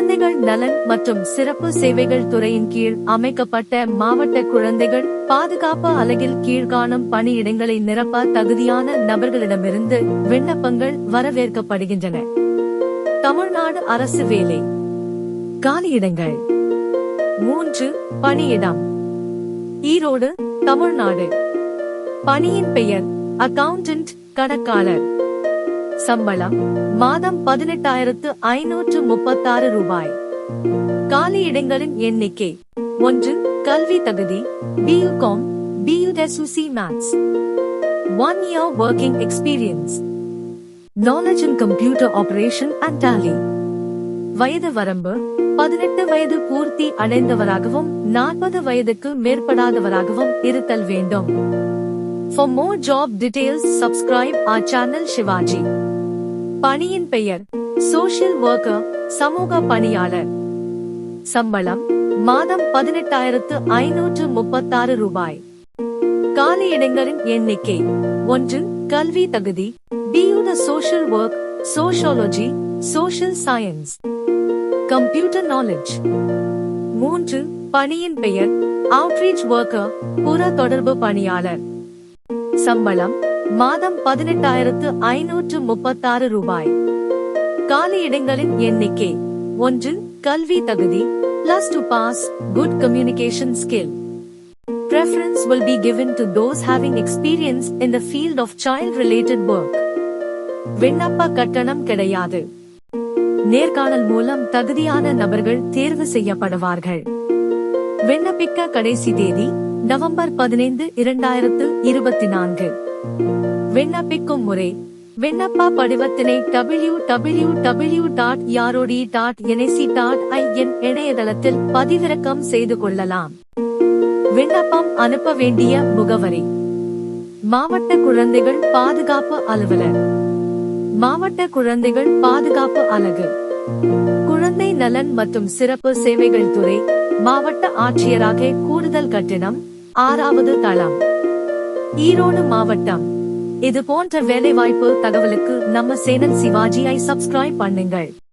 குழந்தைகள் நலன் மற்றும் சிறப்பு சேவைகள் துறையின் கீழ் அமைக்கப்பட்ட மாவட்ட குழந்தைகள் பாதுகாப்பு அலகில் கீழ்காணும் பணியிடங்களை நிரப்ப தகுதியான நபர்களிடமிருந்து விண்ணப்பங்கள் வரவேற்கப்படுகின்றன. தமிழ்நாடு அரசு வேலை காலியிடங்கள் 3 பணியிடம் ஈரோடு தமிழ்நாடு. பணியின் பெயர் அக்கவுண்டன்ட் கணக்காளர். சம்பளம் மாதம் 18,536 ரூபாய். காலியிடங்களின் எண்ணிக்கை 1 கல்வி தகுதி BCom BUSC Maths. 1 year working experience. Knowledge in computer operation and tally. வயது வரம்பு 18 வயது பூர்த்தி அடைந்தவராகவும் 40 வயதுக்கு மேற்படாதவராகவும் இருத்தல் வேண்டும். For more job details subscribe our channel Shivaji. பணியின் பெயர் சோஷியல் ஒர்க்கர் சமூக பணியாளர். சம்பளம் மாதம் 18,536 ரூபாய். காலியிடங்களின் எண்ணிக்கை 1 கல்வி தகுதி BU the social work sociology social science computer knowledge. 3 பணியின் பெயர் outreach worker புற தொடர்பு பணியாளர். சம்பளம் மாதம் 18,536 ரூபாய். காலியிடங்களின் எண்ணிக்கை 1 கல்வி தகுதி +2 pass good communication skill. Preference will be given to those having experience in the field of child related work. விண்ணப்ப கட்டணம் கிடையாது. நேர்காணல் மூலம் தகுதியான நபர்கள் தேர்வு செய்யப்படுவார்கள். விண்ணப்பிக்க கடைசி தேதி நவம்பர் 15, 2024. விண்ணப்பிக்கும் முறை விண்ணப்ப படிவத்தினை www.yarodi.nic.in இணையதளத்தில் பதிவிறக்கம் செய்து கொள்ளலாம். விண்ணப்பம் அனுப்ப வேண்டிய முகவரி மாவட்ட குழந்தைகள் பாதுகாப்பு அலுவலர், மாவட்ட குழந்தைகள் பாதுகாப்பு அலகு, குழந்தை நலன் மற்றும் சிறப்பு சேவைகள் துறை, மாவட்ட ஆட்சியராக கூடுதல் கட்டிடம் 6வது தளம், ஈரோடு மாவட்டம். இது போன்ற வேலைவாய்ப்பு தகவலுக்கு நம்ம சேனல் சிவாஜியை சப்ஸ்கிரைப் பண்ணுங்கள்.